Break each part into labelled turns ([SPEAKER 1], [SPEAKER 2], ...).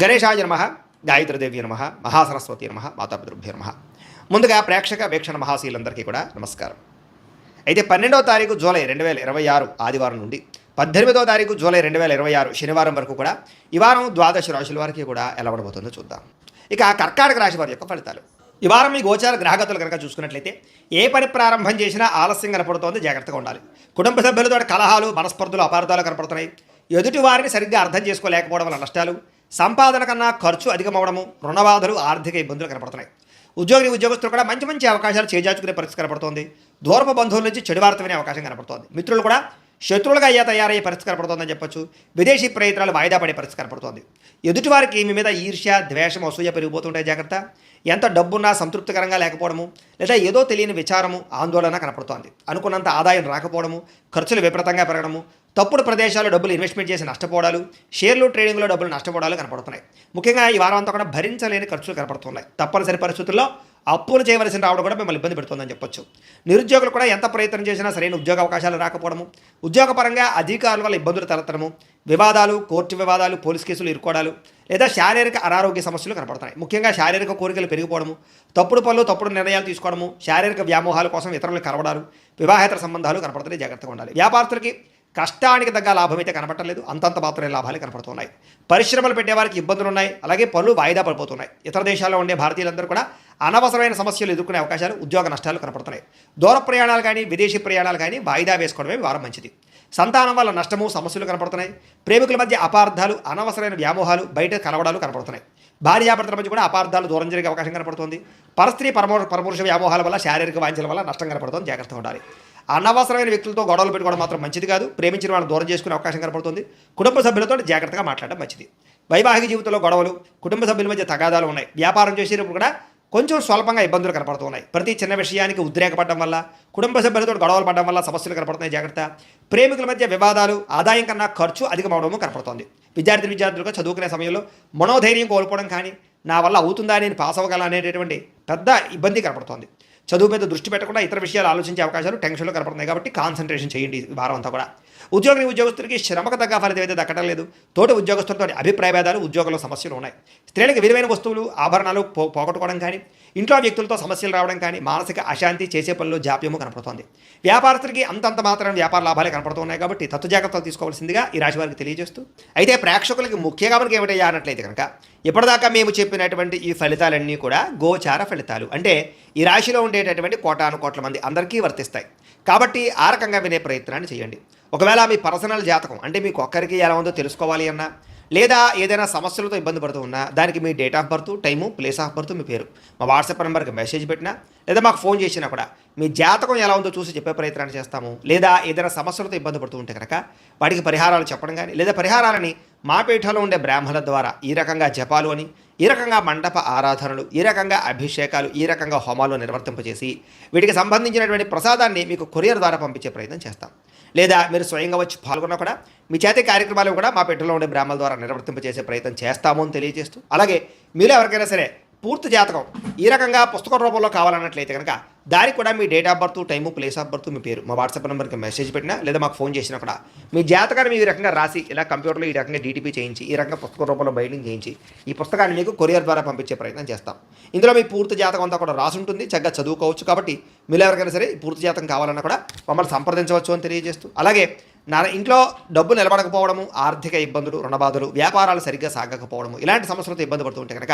[SPEAKER 1] గణేశాయ నమః, గాయత్రీదేవి నమః, మహాసరస్వతి నమః, మాతాపితృభ్యో నమః. ముందుగా ప్రేక్షక వీక్షణ మహాశీలందరికీ కూడా నమస్కారం. అయితే 12వ తారీఖు జూలై 2026 ఆదివారం నుండి 18వ తారీఖు జూలై 2026 శనివారం వరకు కూడా ఈ వారం ద్వాదశ రాశుల వారికి కూడా ఎలా ఉండబోతుందో చూద్దాం. ఇక కర్కాటక రాశి వారి యొక్క ఫలితాలు. ఈ వారం మీ గోచార గ్రహగతులు కనుక చూసుకున్నట్లయితే ఏ పని ప్రారంభం చేసినా ఆలస్యం కనపడుతోంది, జాగ్రత్తగా ఉండాలి. కుటుంబ సభ్యులతో కలహాలు, మనస్పర్ధలు, అపార్థాలు కనపడుతున్నాయి. ఎదుటి వారిని సరిగ్గా అర్థం చేసుకోలేకపోవడం వల్ల నష్టాలు, సంపాదన కన్నా ఖర్చు అధికమవడము, రుణబాధలు, ఆర్థిక ఇబ్బందులు కనపడుతున్నాయి. ఉద్యోగస్తులు కూడా మంచి మంచి అవకాశాలు చేజార్చుకునే పరిస్థితి కనపడుతోంది. దూరపు బంధువుల నుంచి చెడు వార్త వినే అవకాశం కనపడుతోంది. మిత్రులు కూడా శత్రువులుగా అయ్యా తయారయ్యే పరిస్థితి కనపడుతోందని చెప్పొచ్చు. విదేశీ ప్రయత్నాలు వాయిదా పడే పరిస్థితి కనపడుతోంది. ఎదుటివారికి మీ మీద ఈర్ష్య, ద్వేషం, అసూయ పెరిగిపోతుంటాయి, జాగ్రత్త. ఎంత డబ్బున్నా సంతృప్తికరంగా లేకపోవడము, లేదా ఏదో తెలియని విచారము, ఆందోళన కనపడుతోంది. అనుకున్నంత ఆదాయం రాకపోవడము, ఖర్చులు విపరీతంగా పెరగడము, తప్పుడు ప్రదేశాల్లో డబ్బులు ఇన్వెస్ట్మెంట్ చేసి నష్టపోవడాలు, షేర్లు ట్రేడింగ్లో డబ్బులు నష్టపోవడాలు కనపడుతున్నాయి. ముఖ్యంగా ఈ వారం అంతా కూడా భరించలేని ఖర్చులు కనపడుతున్నాయి. తప్పనిసరి పరిస్థితుల్లో అప్పులు చేయవలసిన రావడం కూడా మిమ్మల్ని ఇబ్బంది పెడుతుందని చెప్పొచ్చు. నిరుద్యోగులు కూడా ఎంత ప్రయత్నం చేసినా సరైన ఉద్యోగ అవకాశాలు రాకపోవడము, ఉద్యోగపరంగా అధికారుల వల్ల ఇబ్బందులు తలెత్తడము, వివాదాలు, కోర్టు వివాదాలు, పోలీస్ కేసులు ఇరుకోవడాలు, లేదా శారీరక అనారోగ్య సమస్యలు కనపడుతున్నాయి. ముఖ్యంగా శారీరక కోరికలు పెరిగిపోవడము, తప్పుడు పనులు, తప్పుడు నిర్ణయాలు తీసుకోవడము, శారీరక వ్యామోహాల కోసం ఇతరులను కలవడాలు, వివాహేతర సంబంధాలు కనపడుతున్నాయి, జాగ్రత్తగా ఉండాలి. వ్యాపారస్తులకి కష్టానికి తగ్గ లాభం అయితే కనపడలేదు, అంతంత మాత్రమే లాభాలు కనపడుతున్నాయి. పరిశ్రమలు పెట్టేవారికి ఇబ్బందులు ఉన్నాయి, అలాగే పనులు వాయిదా పడిపోతున్నాయి. ఇతర దేశాల్లో ఉండే భారతీయులందరూ కూడా అనవసరమైన సమస్యలు ఎదుర్కొనే అవకాశాలు, ఉద్యోగ నష్టాలు కనపడుతున్నాయి. దూర ప్రయాణాలు కానీ, విదేశీ ప్రయాణాలు కానీ వాయిదా వేసుకోవడమే వారం మంచిది. సంతానం వల్ల నష్టము, సమస్యలు కనపడుతున్నాయి. ప్రేమికుల మధ్య అపార్థాలు, అనవసరమైన వ్యామోహాలు, బయట కలవడాలు కనపడుతున్నాయి. భార్యాభర్తల మధ్య కూడా అపార్థాలు, దూరం జరిగే అవకాశం కనపడుతుంది. పరస్త్రీ పరపురుష వ్యామోహాల వల్ల, శారీరక వాంఛల వల్ల నష్టం కనపడుతుంది, జాగ్రత్తగా ఉండాలి. అనవసరమైన వ్యక్తులతో గొడవలు పెట్టుకోవడం మాత్రం మంచిది కాదు. ప్రేమించిన వాళ్ళని దూరం చేసుకునే అవకాశం కనపడుతుంది. కుటుంబ సభ్యులతో జాగ్రత్తగా మాట్లాడడం మంచిది. వైవాహిక జీవితంలో గొడవలు, కుటుంబ సభ్యుల మధ్య తగాదాలు ఉన్నాయి. వ్యాపారం చేసేటప్పుడు కూడా కొంచెం స్వల్పంగా ఇబ్బందులు కనపడుతున్నాయి. ప్రతి చిన్న విషయానికి ఉద్రేకపడడం వల్ల, కుటుంబ సభ్యులతో గొడవలు పడడం వల్ల సమస్యలు కనపడుతున్నాయి, జాగ్రత్త. ప్రేమికుల మధ్య వివాదాలు, ఆదాయం కన్నా ఖర్చు అధికమవడము కనపడుతోంది. విద్యార్థులుగా చదువుకునే సమయంలో మనోధైర్యం కోల్పోవడం కానీ, నా వల్ల అవుతుందా, నేను పాస్ అవ్వగల అనేటటువంటి పెద్ద ఇబ్బంది కనపడుతోంది. చదువు మీద దృష్టి పెట్టకుండా ఇతర విషయాలు ఆలోచించే అవకాశాలు, టెన్షన్లు కనపడుతున్నాయి. కాబట్టి కాన్సన్ట్రేషన్ చేయండి ఈ వారం అంతా కూడా. ఉద్యోగస్తులకి శ్రమకు తగ్గ ఫలితం అయితే దక్కడం లేదు. తోటి ఉద్యోగస్తులతో అభిప్రాయ భేదాలు, ఉద్యోగంలో సమస్యలు ఉన్నాయి. స్త్రీలకు విలువైన వస్తువులు, ఆభరణాలు పోగొట్టుకోవడం కానీ, ఇంట్లో వ్యక్తులతో సమస్యలు రావడం కానీ, మానసిక అశాంతి, చేసే పనులు జాప్యము కనపడుతోంది. వ్యాపారస్తులకి అంతంత మాత్రం వ్యాపార లాభాలే కనపడుతున్నాయి. కాబట్టి తత్తు జాగ్రత్తలు తీసుకోవాల్సిందిగా ఈ రాశి వారికి తెలియజేస్తూ, అయితే ప్రేక్షకులకి ముఖ్యంగా మనకి ఏమిటయ్యా అన్నట్లయితే కనుక, ఇప్పటిదాకా మేము చెప్పినటువంటి ఈ ఫలితాలన్నీ కూడా గోచార ఫలితాలు. అంటే ఈ రాశిలో ఉండేటటువంటి కోటాను కోట్ల మంది అందరికీ వర్తిస్తాయి. కాబట్టి ఆ రకంగా వినే ప్రయత్నాన్ని చేయండి. ఒకవేళ మీ పర్సనల్ జాతకం అంటే మీకు ఒక్కరికి ఎలా ఉందో తెలుసుకోవాలి అన్నా, లేదా ఏదైనా సమస్యలతో ఇబ్బంది పడుతూ ఉన్నా, దానికి మీ date of birth, time, place of birth, మీ పేరు మా వాట్సాప్ నెంబర్కి మెసేజ్ పెట్టినా, లేదా మాకు ఫోన్ చేసినా కూడా మీ జాతకం ఎలా ఉందో చూసి చెప్పే ప్రయత్నాన్ని చేస్తాము. లేదా ఏదైనా సమస్యలతో ఇబ్బంది పడుతూ ఉంటే కనుక వాటికి పరిహారాలు చెప్పడం కానీ, లేదా పరిహారాలని మా పీఠంలో ఉండే బ్రాహ్మణుల ద్వారా ఈ రకంగా జపాలు అని, ఈ రకంగా మండప ఆరాధనలు, ఈ రకంగా అభిషేకాలు, ఈ రకంగా హోమాలు నిర్వర్తింపజేసి వీటికి సంబంధించినటువంటి ప్రసాదాన్ని మీకు కొరియర్ ద్వారా పంపించే ప్రయత్నం చేస్తాం. లేదా మీరు స్వయంగా వచ్చి పాల్గొన్నా కూడా మీ చేతి కార్యక్రమాలు కూడా మా పెట్టెలో ఉండే బ్రాహ్మణుల ద్వారా నిర్వర్తింపజేసే ప్రయత్నం చేస్తాము అని తెలియజేస్తూ, అలాగే మీరు ఎవరికైనా సరే పూర్తి జాతకం ఈ రకంగా పుస్తక రూపంలో కావాలన్నట్లయితే కనుక దానికి కూడా మీ date of birth, time, place of birth, మీ పేరు మా వాట్సాప్ నెంబర్కి మెసేజ్ పెట్టినా, లేదా మాకు ఫోన్ చేసినా కూడా మీ జాతకాన్ని మీ రకంగా రాసి ఇలా కంప్యూటర్లో ఈ రకంగా డీటీపీ చేయించి, ఈ రకంగా పుస్తక రూపంలో బైండింగ్ చేయించి ఈ పుస్తకాన్ని మీకు కొరియర్ ద్వారా పంపించే ప్రయత్నం చేస్తాం. ఇందులో మీ పూర్తి జాతకం అంతా కూడా రాసి ఉంటుంది, చక్కగా చదువుకోవచ్చు. కాబట్టి మీరు ఎవరికైనా సరే ఈ పూర్తి జాతకం కావాలన్నా కూడా మమ్మల్ని సంప్రదించవచ్చు అని తెలియజేస్తూ, అలాగే ఇంట్లో డబ్బు నిలబడకపోవడము, ఆర్థిక ఇబ్బందులు, రుణబాధలు, వ్యాపారాలు సరిగ్గా సాగకపోవడము, ఇలాంటి సమస్యలతో ఇబ్బంది పడుతూ ఉంటే కనుక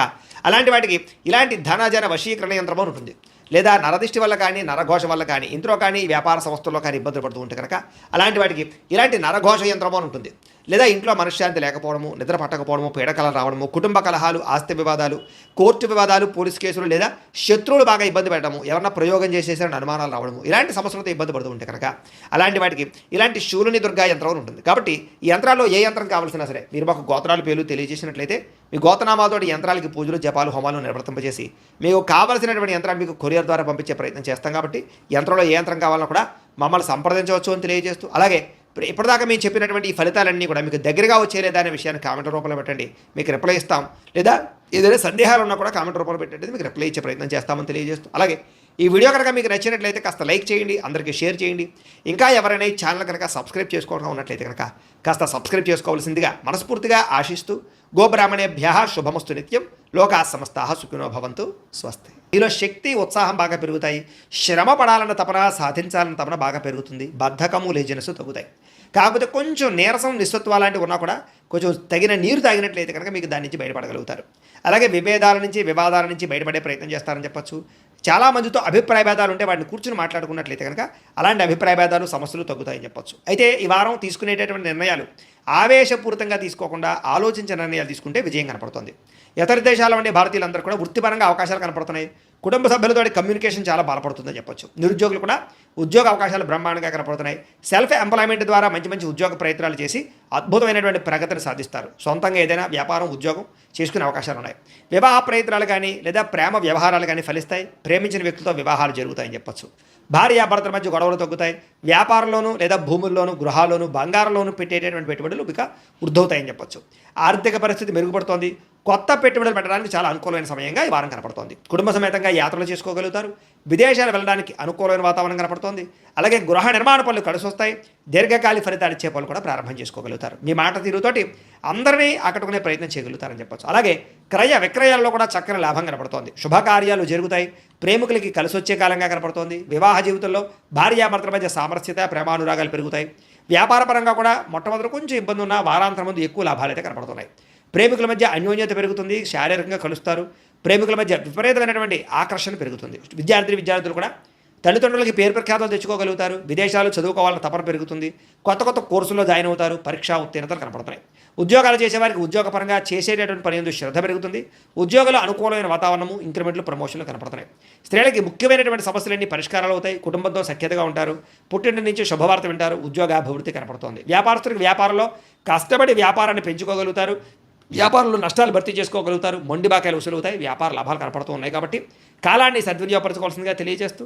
[SPEAKER 1] అలాంటి వాటికి ఇలాంటి ధనజన వశీకరణ యంత్రం ఉంటుంది. లేదా నరదిష్టి వల్ల కానీ, నరఘోష వల్ల కానీ, ఇంట్లో కానీ, వ్యాపార సంస్థల్లో కానీ ఇబ్బందులు పడుతూ ఉంటే కనుక అలాంటి వాటికి ఇలాంటి నరఘోష యంత్రం అని ఉంటుంది. లేదా ఇంట్లో మనశ్శాంతి లేకపోవడము, నిద్ర పట్టకపోవడము, పీడకలలు రావడము, కుటుంబ కలహాలు, ఆస్తి వివాదాలు, కోర్టు వివాదాలు, పోలీస్ కేసులు, లేదా శత్రువులు బాగా ఇబ్బంది పెట్టడము, ఎవరన్నా ప్రయోగం చేసేసారని అనుమానాలు రావడము, ఇలాంటి సమస్యలతో ఇబ్బంది పడుతూ ఉంటే కనుక అలాంటి వాటికి ఇలాంటి శూలుని దుర్గా యంత్రం అని ఉంటుంది. కాబట్టి ఈ యంత్రాల్లో ఏ యంత్రం కావాల్సినా సరే మీరు మాకు గోత్రాలు పేర్లు తెలియజేసినట్లయితే మీ గోతనామాలతో యంత్రాలకి పూజలు, జపాలు, హోమాలు నిర్వర్తింపజేసి మీకు కావాల్సినటువంటి యంత్రాన్ని మీకు కొరియర్ ద్వారా పంపించే ప్రయత్నం చేస్తాం. కాబట్టి యంత్రంలో ఏ యంత్రం కావాలన్నా కూడా మమ్మల్ని సంప్రదించవచ్చు అని తెలియజేస్తూ, అలాగే ఇప్పటిదాకా మేము చెప్పినటువంటి ఈ ఫలితాలన్నీ కూడా మీకు దగ్గరగా వచ్చేలేదా అనే విషయాన్ని కామెంట్ రూపంలో పెట్టండి, మీకు రిప్లై ఇస్తాం. లేదా ఏదైనా సందేహాలు ఉన్నా కూడా కామెంట్ రూపంలో పెట్టండి, మీకు రిప్లై ఇచ్చే ప్రయత్నం చేస్తామని తెలియజేస్తూ, అలాగే ఈ వీడియో కనుక మీకు నచ్చినట్లయితే కాస్త లైక్ చేయండి, అందరికీ షేర్ చేయండి. ఇంకా ఎవరైనా ఈ ఛానల్ కనుక సబ్స్క్రైబ్ చేసుకోవడం ఉన్నట్లయితే కనుక కాస్త సబ్స్క్రైబ్ చేసుకోవాల్సిందిగా మనస్ఫూర్తిగా ఆశిస్తూ గోబ్రాహ్మణేభ్యః శుభమస్తు నిత్యం, లోకా సమస్తాః సుఖినో భవంతు, స్వస్తి. మీలో శక్తి ఉత్సాహం బాగా పెరుగుతాయి, శ్రమ పడాలన్న తపన సాధించాలన్న తపన బాగా పెరుగుతుంది, బద్ధకము లేజినెస్ తగ్గుతాయి. కాకపోతే కొంచెం నీరసం నిస్సత్వ లాంటివి ఉన్నా కూడా కొంచెం తగిన నీరు తాగినట్లయితే కనుక మీకు దాని నుంచి బయటపడగలుగుతారు. అలాగే విభేదాల నుంచి వివాదాల నుంచి బయటపడే ప్రయత్నం చేస్తారని చెప్పొచ్చు. చాలామందితో అభిప్రాయ భేదాలు ఉంటే వాటిని కూర్చుని మాట్లాడుకున్నట్లయితే కనుక అలాంటి అభిప్రాయ భేదాలు సమస్యలు తగ్గుతాయని చెప్పొచ్చు. అయితే ఈ వారం తీసుకునేటటువంటి నిర్ణయాలు ఆవేశపూరితంగా తీసుకోకుండా ఆలోచించిన నిర్ణయాలు తీసుకుంటే విజయం కనపడుతుంది. ఇతర దేశాల ఉండే భారతీయులందరూ కూడా వృత్తిపరంగా అవకాశాలు కనపడుతున్నాయి. కుటుంబ సభ్యులతో కమ్యూనికేషన్ చాలా బలపడుతుందని చెప్పొచ్చు. నిరుద్యోగులు కూడా ఉద్యోగ అవకాశాలు బ్రహ్మాండంగా కనపడుతున్నాయి. సెల్ఫ్ ఎంప్లాయ్మెంట్ ద్వారా మంచి మంచి ఉద్యోగ ప్రయత్నాలు చేసి అద్భుతమైనటువంటి ప్రగతిని సాధిస్తారు. సొంతంగా ఏదైనా వ్యాపారం ఉద్యోగం చేసుకునే అవకాశాలు ఉన్నాయి. వివాహ ప్రయత్నాలు కానీ లేదా ప్రేమ వ్యవహారాలు కానీ ఫలిస్తాయి. ప్రేమించిన వ్యక్తులతో వివాహాలు జరుగుతాయని చెప్పొచ్చు. భార్యాభర్తల మధ్య గొడవలు తగ్గుతాయి. వ్యాపారంలోనూ లేదా భూముల్లోనూ గృహాల్లోనూ బంగారంలోనూ పెట్టేటటువంటి పెట్టుబడులు ఇక వృద్ధవుతాయని చెప్పొచ్చు. ఆర్థిక పరిస్థితి మెరుగుపడుతోంది. కొత్త పెట్టుబడులు పెట్టడానికి చాలా అనుకూలమైన సమయంగా ఈ వారం కనపడుతోంది. కుటుంబ సమేతంగా యాత్రలు చేసుకోగలుగుతారు. విదేశాలు వెళ్ళడానికి అనుకూలమైన వాతావరణం కనపడుతోంది. అలాగే గృహ నిర్మాణ పనులు కలిసి వస్తాయి. దీర్ఘకాలిక ఫలితాలు ఇచ్చే పనులు కూడా ప్రారంభం చేసుకోగలుగుతారు. మీ మాట తీరుతోటి అందరినీ ఆకట్టుకునే ప్రయత్నం చేయగలుగుతారని చెప్పొచ్చు. అలాగే క్రయ విక్రయాల్లో కూడా చక్కని లాభం కనపడుతోంది. శుభకార్యాలు జరుగుతాయి. ప్రేమికులకి కలిసి వచ్చే కాలంగా కనపడుతోంది. వివాహ జీవితంలో భార్యాభర్తల మధ్య సామరస్యత, ప్రేమానురాగాలు పెరుగుతాయి. వ్యాపారపరంగా కూడా మొట్టమొదటి కొంచెం ఇబ్బంది ఉన్న వారాంతరం ముందు ఎక్కువ లాభాలు అయితే కనపడుతున్నాయి. ప్రేమికుల మధ్య అన్యోన్యత పెరుగుతుంది. శారీరకంగా కలుస్తారు. ప్రేమికుల మధ్య విపరీతమైనటువంటి ఆకర్షణ పెరుగుతుంది. విద్యార్థులు కూడా తల్లిదండ్రులకి పేరు ప్రఖ్యాతలు తెచ్చుకోగలుగుతారు. విదేశాలు చదువుకోవాలని తపన పెరుగుతుంది. కొత్త కొత్త కోర్సుల్లో జాయిన్ అవుతారు. పరీక్షా ఉత్తీర్ణతలు కనపడుతున్నాయి. ఉద్యోగాలు చేసేవారికి ఉద్యోగపరంగా చేసేటటువంటి పని ఎందుకు శ్రద్ధ పెరుగుతుంది. ఉద్యోగాలు అనుకూలమైన వాతావరణము, ఇంక్రిమెంట్లు, ప్రమోషన్లు కనపడుతున్నాయి. స్త్రీలకి ముఖ్యమైనటువంటి సమస్యలన్నీ పరిష్కారాలు అవుతాయి. కుటుంబంతో సఖ్యతగా ఉంటారు. పుట్టింటి నుంచి శుభవార్త వింటారు. ఉద్యోగాభివృద్ధి కనపడుతోంది. వ్యాపారస్తులకు వ్యాపారంలో కష్టపడి వ్యాపారాన్ని పెంచుకోగలుగుతారు. వ్యాపారంలో నష్టాలు భర్తీ చేసుకోగలుగుతారు. మొండి బాకాయలు వసూలవుతాయి. వ్యాపార లాభాలు కనపడుతూ ఉన్నాయి. కాబట్టి కాలాన్ని సద్వినియోగపరచుకోవాల్సిందిగా తెలియజేస్తూ